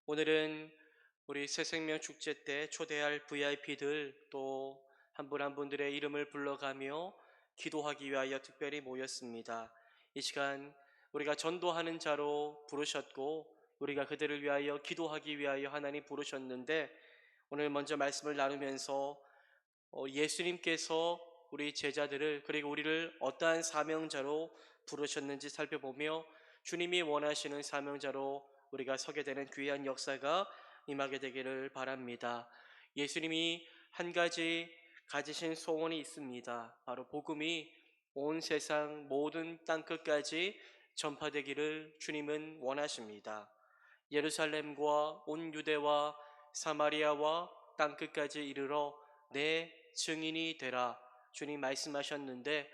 오늘은 우리 새생명 축제 때 초대할 VIP들 또 한 분 한 분들의 이름을 불러가며 기도하기 위하여 특별히 모였습니다. 이 시간 우리가 전도하는 자로 부르셨고 우리가 그들을 위하여 기도하기 위하여 하나님 부르셨는데 오늘 먼저 말씀을 나누면서 예수님께서 우리 제자들을 그리고 우리를 어떠한 사명자로 부르셨는지 살펴보며 주님이 원하시는 사명자로 우리가 서게 되는 귀한 역사가 임하게 되기를 바랍니다. 예수님이 한 가지 가지신 소원이 있습니다. 바로 복음이 온 세상 모든 땅끝까지 전파되기를 주님은 원하십니다. 예루살렘과 온 유대와 사마리아와 땅끝까지 이르러 내 증인이 되라 주님 말씀하셨는데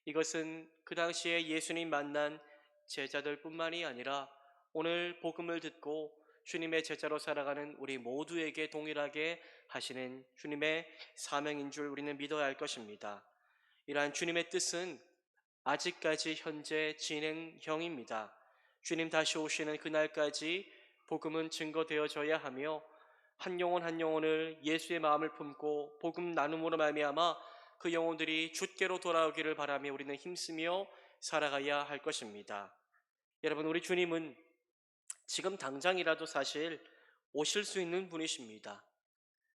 이것은 그 당시에 예수님 만난 제자들 뿐만이 아니라 오늘 복음을 듣고 주님의 제자로 살아가는 우리 모두에게 동일하게 하시는 주님의 사명인 줄 우리는 믿어야 할 것입니다. 이러한 주님의 뜻은 아직까지 현재 진행형입니다. 주님 다시 오시는 그날까지 복음은 증거되어져야 하며 한 영혼 한 영혼을 예수의 마음을 품고 복음 나눔으로 말미암아 그 영혼들이 주께로 돌아오기를 바라며 우리는 힘쓰며 살아가야 할 것입니다. 여러분, 우리 주님은 지금 당장이라도 사실 오실 수 있는 분이십니다.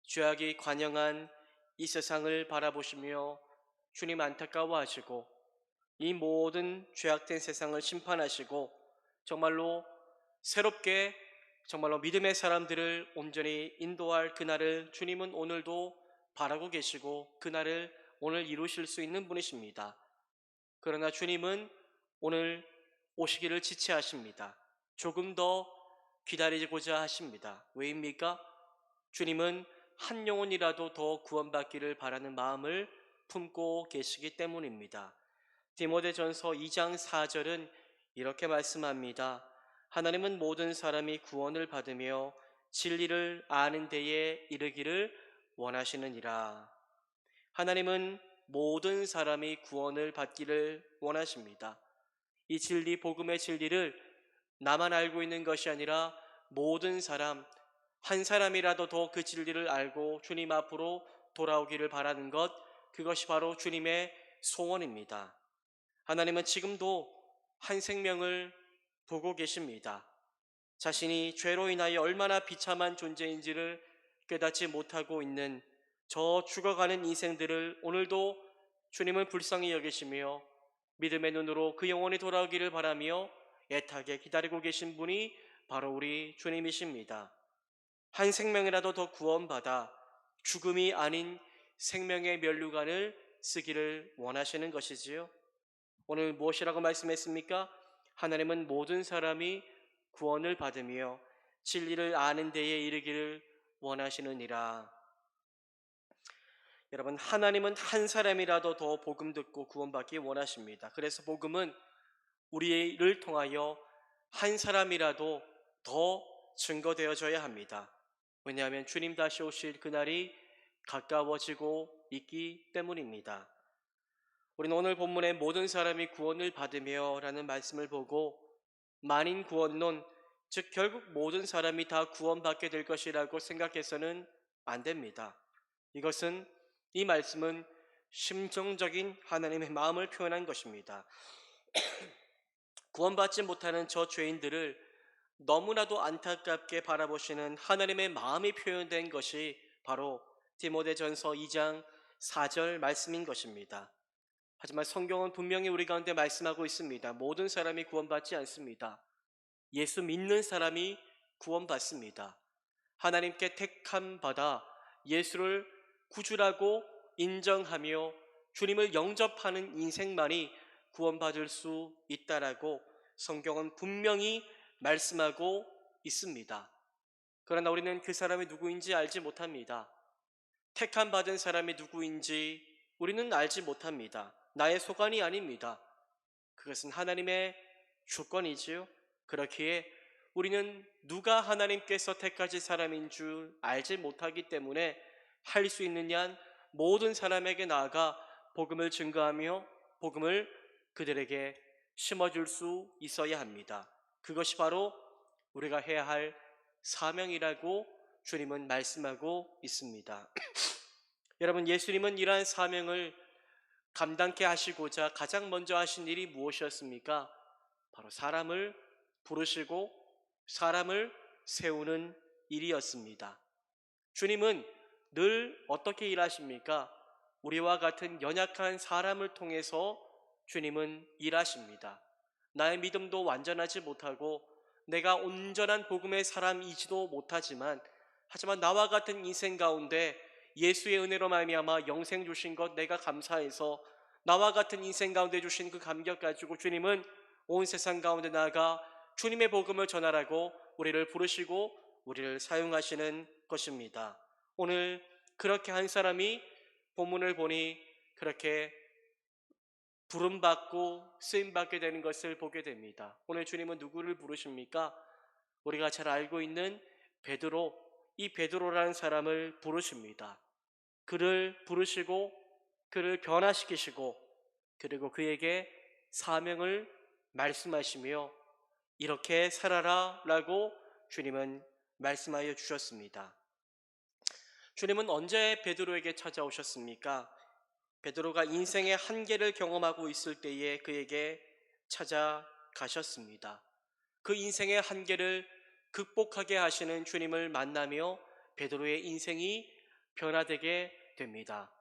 죄악이 관영한 이 세상을 바라보시며 주님 안타까워하시고 이 모든 죄악된 세상을 심판하시고 정말로 새롭게 정말로 믿음의 사람들을 온전히 인도할 그날을 주님은 오늘도 바라고 계시고 그날을 오늘 이루실 수 있는 분이십니다. 그러나 주님은 오늘 오시기를 지체하십니다. 조금 더 기다리고자 하십니다. 왜입니까? 주님은 한 영혼이라도 더 구원받기를 바라는 마음을 품고 계시기 때문입니다. 디모데전서 2장 4절은 이렇게 말씀합니다. 하나님은 모든 사람이 구원을 받으며 진리를 아는 데에 이르기를 원하시느니라. 하나님은 모든 사람이 구원을 받기를 원하십니다. 이 진리, 복음의 진리를 나만 알고 있는 것이 아니라 모든 사람, 한 사람이라도 더 그 진리를 알고 주님 앞으로 돌아오기를 바라는 것, 그것이 바로 주님의 소원입니다. 하나님은 지금도 한 생명을 보고 계십니다. 자신이 죄로 인하여 얼마나 비참한 존재인지를 깨닫지 못하고 있는 저 죽어가는 인생들을 오늘도 주님은 불쌍히 여기시며 믿음의 눈으로 그 영혼이 돌아오기를 바라며 애타게 기다리고 계신 분이 바로 우리 주님이십니다. 한 생명이라도 더 구원받아 죽음이 아닌 생명의 면류관을 쓰기를 원하시는 것이지요. 오늘 무엇이라고 말씀했습니까? 하나님은 모든 사람이 구원을 받으며 진리를 아는 데에 이르기를 원하시느니라. 여러분, 하나님은 한 사람이라도 더 복음 듣고 구원받기 원하십니다. 그래서 복음은 우리를 통하여 한 사람이라도 더 증거되어져야 합니다. 왜냐하면 주님 다시 오실 그날이 가까워지고 있기 때문입니다. 우리는 오늘 본문의 모든 사람이 구원을 받으며 라는 말씀을 보고 만인 구원론, 즉 결국 모든 사람이 다 구원받게 될 것이라고 생각해서는 안 됩니다. 이 말씀은 심정적인 하나님의 마음을 표현한 것입니다. 구원받지 못하는 저 죄인들을 너무나도 안타깝게 바라보시는 하나님의 마음이 표현된 것이 바로 디모데전서 2장 4절 말씀인 것입니다. 하지만 성경은 분명히 우리 가운데 말씀하고 있습니다. 모든 사람이 구원받지 않습니다. 예수 믿는 사람이 구원받습니다. 하나님께 택함 받아 예수를 구주라고 인정하며 주님을 영접하는 인생만이 구원받을 수 있다라고 성경은 분명히 말씀하고 있습니다. 그러나 우리는 그 사람이 누구인지 알지 못합니다. 택함 받은 사람이 누구인지 우리는 알지 못합니다. 나의 소관이 아닙니다. 그것은 하나님의 주권이지요. 그렇기에 우리는 누가 하나님께서 택하신 사람인 줄 알지 못하기 때문에 할 수 있는 한 모든 사람에게 나아가 복음을 증거하며 복음을 그들에게 심어줄 수 있어야 합니다. 그것이 바로 우리가 해야 할 사명이라고 주님은 말씀하고 있습니다. 여러분, 예수님은 이러한 사명을 감당케 하시고자 가장 먼저 하신 일이 무엇이었습니까? 바로 사람을 부르시고 사람을 세우는 일이었습니다. 주님은 늘 어떻게 일하십니까? 우리와 같은 연약한 사람을 통해서 주님은 일하십니다. 나의 믿음도 완전하지 못하고 내가 온전한 복음의 사람이지도 못하지만 하지만 나와 같은 인생 가운데 예수의 은혜로 말미암아 영생 주신 것 내가 감사해서 나와 같은 인생 가운데 주신 그 감격 가지고 주님은 온 세상 가운데 나아가 주님의 복음을 전하라고 우리를 부르시고 우리를 사용하시는 것입니다. 오늘 그렇게 한 사람이 본문을 보니 그렇게 부름받고 쓰임받게 되는 것을 보게 됩니다. 오늘 주님은 누구를 부르십니까? 우리가 잘 알고 있는 베드로, 이 베드로라는 사람을 부르십니다. 그를 부르시고 그를 변화시키시고 그리고 그에게 사명을 말씀하시며 이렇게 살아라 라고 주님은 말씀하여 주셨습니다. 주님은 언제 베드로에게 찾아오셨습니까? 베드로가 인생의 한계를 경험하고 있을 때에 그에게 찾아가셨습니다. 그 인생의 한계를 극복하게 하시는 주님을 만나며 베드로의 인생이 변화되게 됩니다.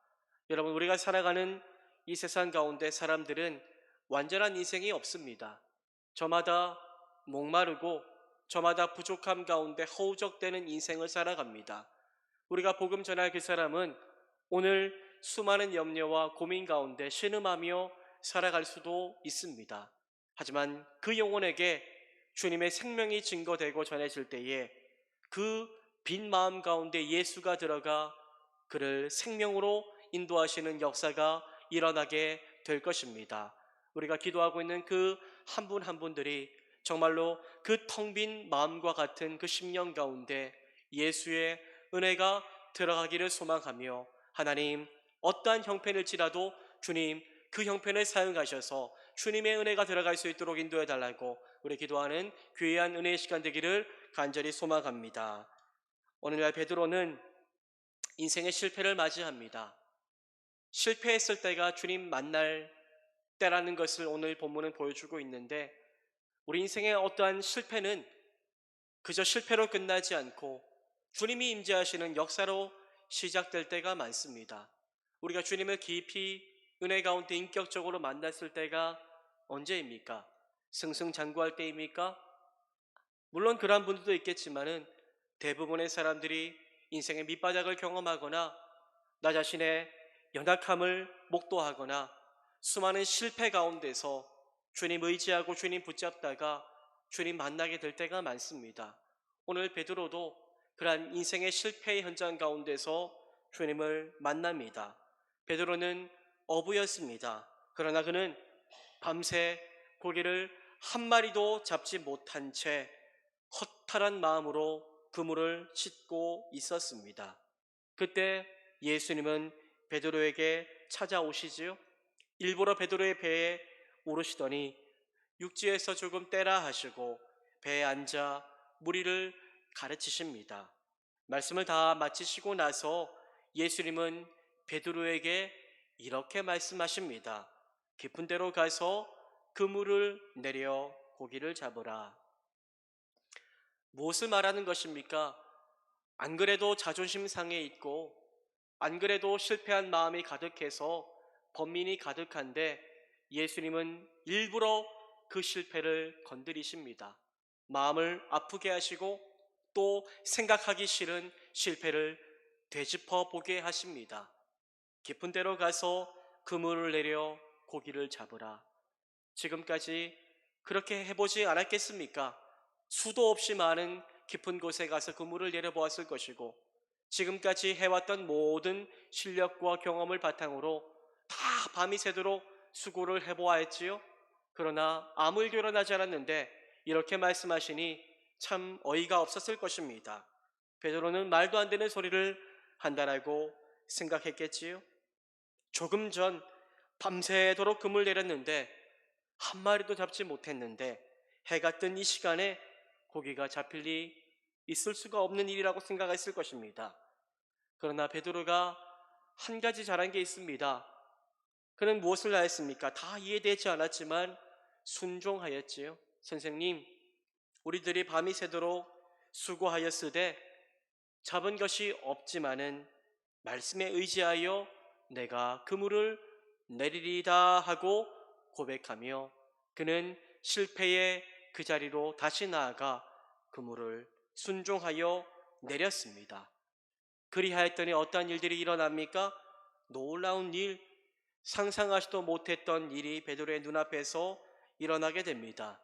여러분, 우리가 살아가는 이 세상 가운데 사람들은 완전한 인생이 없습니다. 저마다 목마르고 저마다 부족함 가운데 허우적대는 인생을 살아갑니다. 우리가 복음 전할 그 사람은 오늘 수많은 염려와 고민 가운데 신음하며 살아갈 수도 있습니다. 하지만 그 영혼에게 주님의 생명이 증거되고 전해질 때에 그 빈 마음 가운데 예수가 들어가 그를 생명으로 인도하시는 역사가 일어나게 될 것입니다. 우리가 기도하고 있는 그 한 분 한 분들이 정말로 그 텅 빈 마음과 같은 그 심령 가운데 예수의 은혜가 들어가기를 소망하며 하나님 어떠한 형편일지라도 주님 그 형편을 사용하셔서 주님의 은혜가 들어갈 수 있도록 인도해 달라고 우리 기도하는 귀한 은혜의 시간 되기를 간절히 소망합니다. 오늘날 베드로는 인생의 실패를 맞이합니다. 실패했을 때가 주님 만날 때라는 것을 오늘 본문은 보여주고 있는데 우리 인생의 어떠한 실패는 그저 실패로 끝나지 않고 주님이 임재하시는 역사로 시작될 때가 많습니다. 우리가 주님을 깊이 은혜 가운데 인격적으로 만났을 때가 언제입니까? 승승장구할 때입니까? 물론 그러한 분들도 있겠지만은 대부분의 사람들이 인생의 밑바닥을 경험하거나 나 자신의 연약함을 목도하거나 수많은 실패 가운데서 주님 의지하고 주님 붙잡다가 주님 만나게 될 때가 많습니다. 오늘 베드로도 그러한 인생의 실패의 현장 가운데서 주님을 만납니다. 베드로는 어부였습니다. 그러나 그는 밤새 고기를 한 마리도 잡지 못한 채 허탈한 마음으로 그물을 찢고 있었습니다. 그때 예수님은 베드로에게 찾아오시지요. 일부러 베드로의 배에 오르시더니 육지에서 조금 떼라 하시고 배에 앉아 무리를 가르치십니다. 말씀을 다 마치시고 나서 예수님은 베드로에게 이렇게 말씀하십니다. 깊은 데로 가서 그물을 내려 고기를 잡으라. 무엇을 말하는 것입니까? 안 그래도 자존심 상해 있고 안 그래도 실패한 마음이 가득해서 번민이 가득한데 예수님은 일부러 그 실패를 건드리십니다. 마음을 아프게 하시고 또 생각하기 싫은 실패를 되짚어 보게 하십니다. 깊은 데로 가서 그물을 내려 고기를 잡으라. 지금까지 그렇게 해보지 않았겠습니까? 수도 없이 많은 깊은 곳에 가서 그물을 내려보았을 것이고 지금까지 해왔던 모든 실력과 경험을 바탕으로 다 밤이 새도록 수고를 해보았지요. 그러나 아무 일도 일어나지 않았는데 이렇게 말씀하시니 참 어이가 없었을 것입니다. 베드로는 말도 안 되는 소리를 한다라고 생각했겠지요. 조금 전 밤새도록 금을 내렸는데 한 마리도 잡지 못했는데 해가 뜬 이 시간에 고기가 잡힐 리 있을 수가 없는 일이라고 생각했을 것입니다. 그러나 베드로가 한 가지 잘한 게 있습니다. 그는 무엇을 하였습니까? 다 이해되지 않았지만 순종하였지요. 선생님, 우리들이 밤이 새도록 수고하였으되 잡은 것이 없지만은 말씀에 의지하여 내가 그물을 내리리다 하고 고백하며 그는 실패의 그 자리로 다시 나아가 그물을 순종하여 내렸습니다. 그리하였더니 어떠한 일들이 일어납니까? 놀라운 일, 상상하지도 못했던 일이 베드로의 눈앞에서 일어나게 됩니다.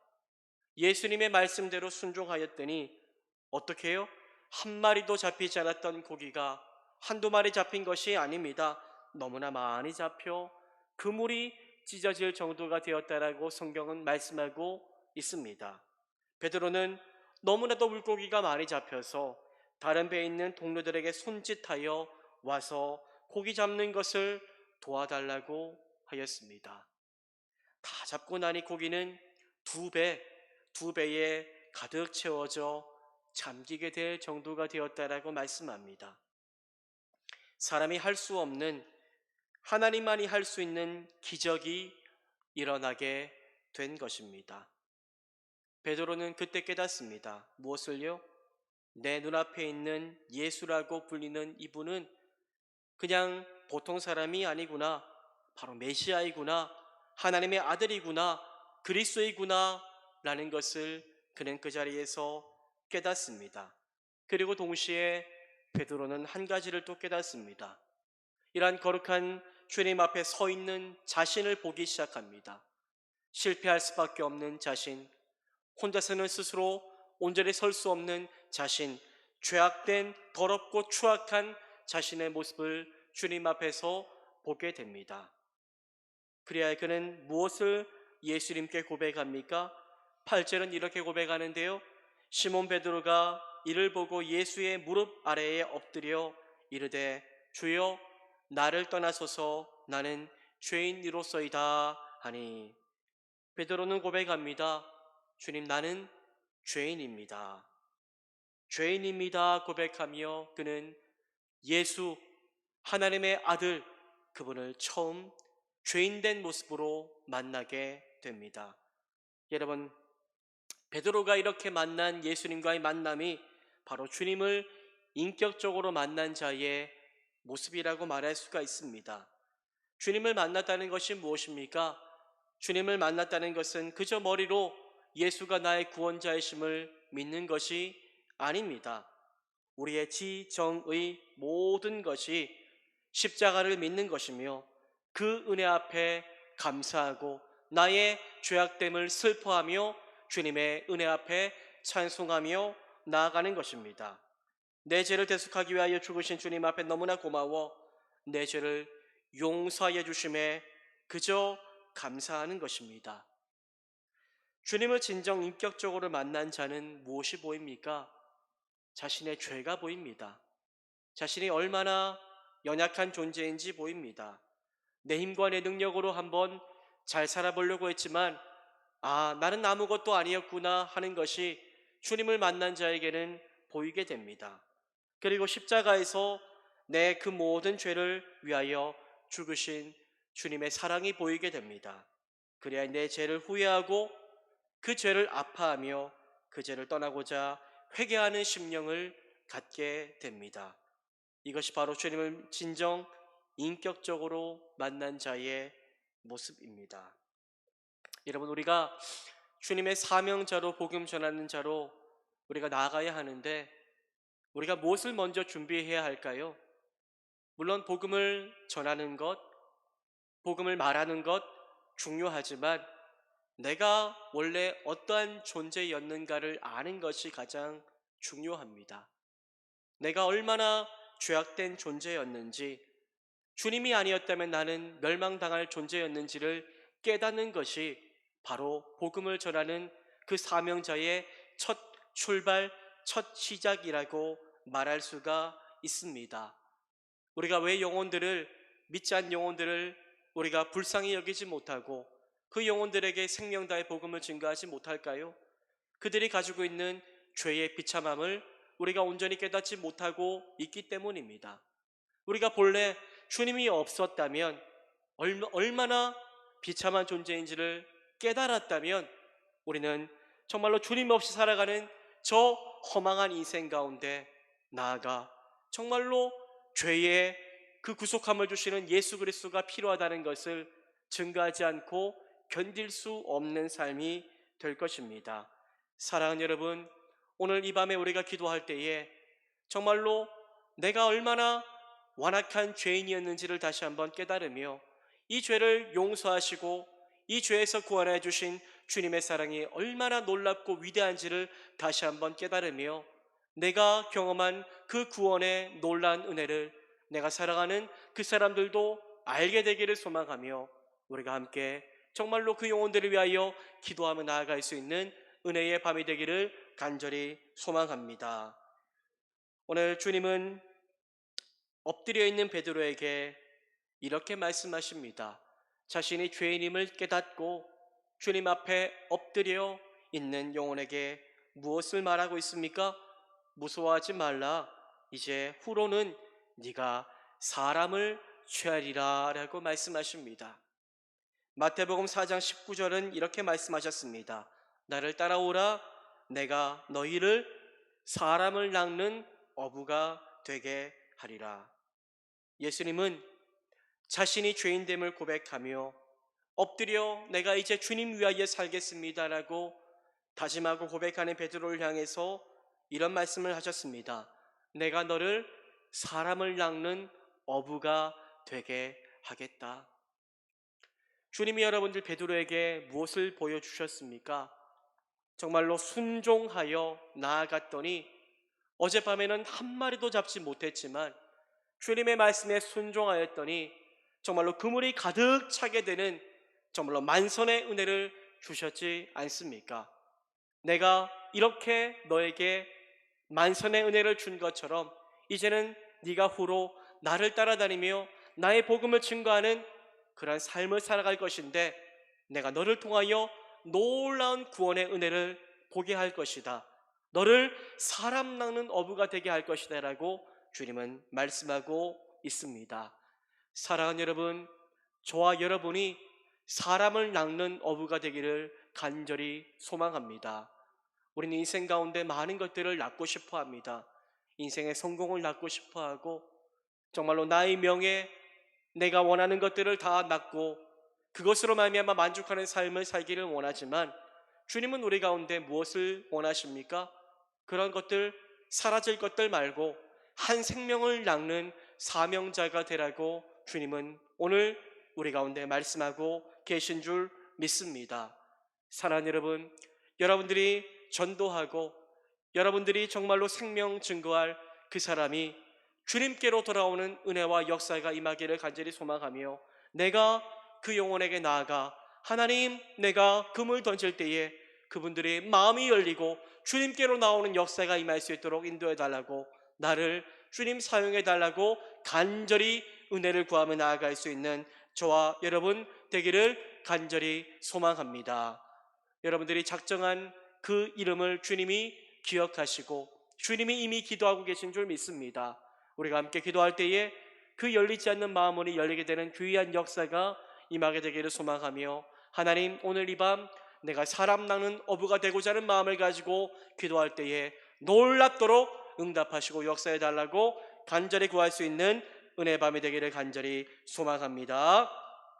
예수님의 말씀대로 순종하였더니 어떻게 해요? 한 마리도 잡히지 않았던 고기가 한두 마리 잡힌 것이 아닙니다. 너무나 많이 잡혀 그물이 찢어질 정도가 되었다라고 성경은 말씀하고 있습니다. 베드로는 너무나도 물고기가 많이 잡혀서 다른 배에 있는 동료들에게 손짓하여 와서 고기 잡는 것을 도와달라고 하였습니다. 다 잡고 나니 고기는 두 배에 가득 채워져 잠기게 될 정도가 되었다라고 말씀합니다. 사람이 할 수 없는, 하나님만이 할 수 있는 기적이 일어나게 된 것입니다. 베드로는 그때 깨닫습니다. 무엇을요? 내 눈앞에 있는 예수라고 불리는 이분은 그냥 보통 사람이 아니구나. 바로 메시아이구나. 하나님의 아들이구나. 그리스도이구나. 라는 것을 그는 그 자리에서 깨닫습니다. 그리고 동시에 베드로는 한 가지를 또 깨닫습니다. 이러한 거룩한 주님 앞에 서 있는 자신을 보기 시작합니다. 실패할 수밖에 없는 자신, 혼자서는 스스로 온전히 설 수 없는 자신, 죄악된 더럽고 추악한 자신의 모습을 주님 앞에서 보게 됩니다. 그래야 그는 무엇을 예수님께 고백합니까? 8절은 이렇게 고백하는데요. 시몬 베드로가 이를 보고 예수의 무릎 아래에 엎드려 이르되 주여 나를 떠나소서 나는 죄인이로소이다 하니, 베드로는 고백합니다. 주님, 나는 죄인입니다. 죄인입니다 고백하며 그는 예수, 하나님의 아들, 그분을 처음 죄인된 모습으로 만나게 됩니다. 여러분, 베드로가 이렇게 만난 예수님과의 만남이 바로 주님을 인격적으로 만난 자의 모습이라고 말할 수가 있습니다. 주님을 만났다는 것이 무엇입니까? 주님을 만났다는 것은 그저 머리로 예수가 나의 구원자이심을 믿는 것이 아닙니다. 우리의 지정의 모든 것이 십자가를 믿는 것이며 그 은혜 앞에 감사하고 나의 죄악됨을 슬퍼하며 주님의 은혜 앞에 찬송하며 나아가는 것입니다. 내 죄를 대속하기 위하여 죽으신 주님 앞에 너무나 고마워 내 죄를 용서하여 주심에 그저 감사하는 것입니다. 주님을 진정 인격적으로 만난 자는 무엇이 보입니까? 자신의 죄가 보입니다. 자신이 얼마나 연약한 존재인지 보입니다. 내 힘과 내 능력으로 한번 잘 살아보려고 했지만 나는 아무것도 아니었구나 하는 것이 주님을 만난 자에게는 보이게 됩니다. 그리고 십자가에서 내 그 모든 죄를 위하여 죽으신 주님의 사랑이 보이게 됩니다. 그래야 내 죄를 후회하고 그 죄를 아파하며 그 죄를 떠나고자 회개하는 심령을 갖게 됩니다. 이것이 바로 주님을 진정 인격적으로 만난 자의 모습입니다. 여러분, 우리가 주님의 사명자로 복음 전하는 자로 우리가 나아가야 하는데 우리가 무엇을 먼저 준비해야 할까요? 물론 복음을 전하는 것, 복음을 말하는 것 중요하지만 내가 원래 어떠한 존재였는가를 아는 것이 가장 중요합니다. 내가 얼마나 죄악된 존재였는지, 주님이 아니었다면 나는 멸망당할 존재였는지를 깨닫는 것이 바로 복음을 전하는 그 사명자의 첫 출발, 첫 시작이라고 말할 수가 있습니다. 우리가 왜 믿지 않는 영혼들을 우리가 불쌍히 여기지 못하고 그 영혼들에게 생명 다의 복음을 증거하지 못할까요? 그들이 가지고 있는 죄의 비참함을 우리가 온전히 깨닫지 못하고 있기 때문입니다. 우리가 본래 주님이 없었다면 얼마나 비참한 존재인지를 깨달았다면 우리는 정말로 주님 없이 살아가는 저 허망한 인생 가운데 나아가 정말로 죄의 그 구속함을 주시는 예수 그리스도가 필요하다는 것을 증거하지 않고 견딜 수 없는 삶이 될 것입니다. 사랑하는 여러분, 오늘 이 밤에 우리가 기도할 때에 정말로 내가 얼마나 완악한 죄인이었는지를 다시 한번 깨달으며 이 죄를 용서하시고 이 죄에서 구원해 주신 주님의 사랑이 얼마나 놀랍고 위대한지를 다시 한번 깨달으며 내가 경험한 그 구원의 놀라운 은혜를 내가 사랑하는 그 사람들도 알게 되기를 소망하며 우리가 함께 정말로 그 영혼들을 위하여 기도하며 나아갈 수 있는 은혜의 밤이 되기를 간절히 소망합니다. 오늘 주님은 엎드려 있는 베드로에게 이렇게 말씀하십니다. 자신이 죄인임을 깨닫고 주님 앞에 엎드려 있는 영혼에게 무엇을 말하고 있습니까? 무서워하지 말라. 이제 후로는 네가 사람을 취하리라 라고 말씀하십니다. 마태복음 4장 19절은 이렇게 말씀하셨습니다. 나를 따라오라. 내가 너희를 사람을 낚는 어부가 되게 하리라. 예수님은 자신이 죄인됨을 고백하며 엎드려 내가 이제 주님 위하여 살겠습니다라고 다짐하고 고백하는 베드로를 향해서 이런 말씀을 하셨습니다. 내가 너를 사람을 낚는 어부가 되게 하겠다. 주님이 여러분들 베드로에게 무엇을 보여주셨습니까? 정말로 순종하여 나아갔더니 어젯밤에는 한 마리도 잡지 못했지만 주님의 말씀에 순종하였더니 정말로 그물이 가득 차게 되는 정말로 만선의 은혜를 주셨지 않습니까? 내가 이렇게 너에게 만선의 은혜를 준 것처럼 이제는 네가 후로 나를 따라다니며 나의 복음을 증거하는 그러한 삶을 살아갈 것인데 내가 너를 통하여 놀라운 구원의 은혜를 보게 할 것이다. 너를 사람 낚는 어부가 되게 할 것이다 라고 주님은 말씀하고 있습니다. 사랑하는 여러분, 저와 여러분이 사람을 낚는 어부가 되기를 간절히 소망합니다. 우리는 인생 가운데 많은 것들을 낳고 싶어 합니다. 인생의 성공을 낳고 싶어 하고 정말로 나의 명예, 내가 원하는 것들을 다 낳고 그것으로 말미암아 만족하는 삶을 살기를 원하지만 주님은 우리 가운데 무엇을 원하십니까? 그런 것들, 사라질 것들 말고 한 생명을 낳는 사명자가 되라고 주님은 오늘 우리 가운데 말씀하고 계신 줄 믿습니다. 사랑하는 여러분, 여러분들이 전도하고 여러분들이 정말로 생명 증거할 그 사람이 주님께로 돌아오는 은혜와 역사가 임하기를 간절히 소망하며 내가 그 영혼에게 나아가 하나님, 내가 금을 던질 때에 그분들의 마음이 열리고 주님께로 나오는 역사가 임할 수 있도록 인도해 달라고, 나를 주님 사용해 달라고 간절히 은혜를 구하며 나아갈 수 있는 저와 여러분 되기를 간절히 소망합니다. 여러분들이 작정한 그 이름을 주님이 기억하시고 주님이 이미 기도하고 계신 줄 믿습니다. 우리가 함께 기도할 때에 그 열리지 않는 마음문이 열리게 되는 귀한 역사가 임하게 되기를 소망하며 하나님, 오늘 이 밤 내가 사람 낚는 어부가 되고자 하는 마음을 가지고 기도할 때에 놀랍도록 응답하시고 역사해 달라고 간절히 구할 수 있는 은혜의 밤이 되기를 간절히 소망합니다.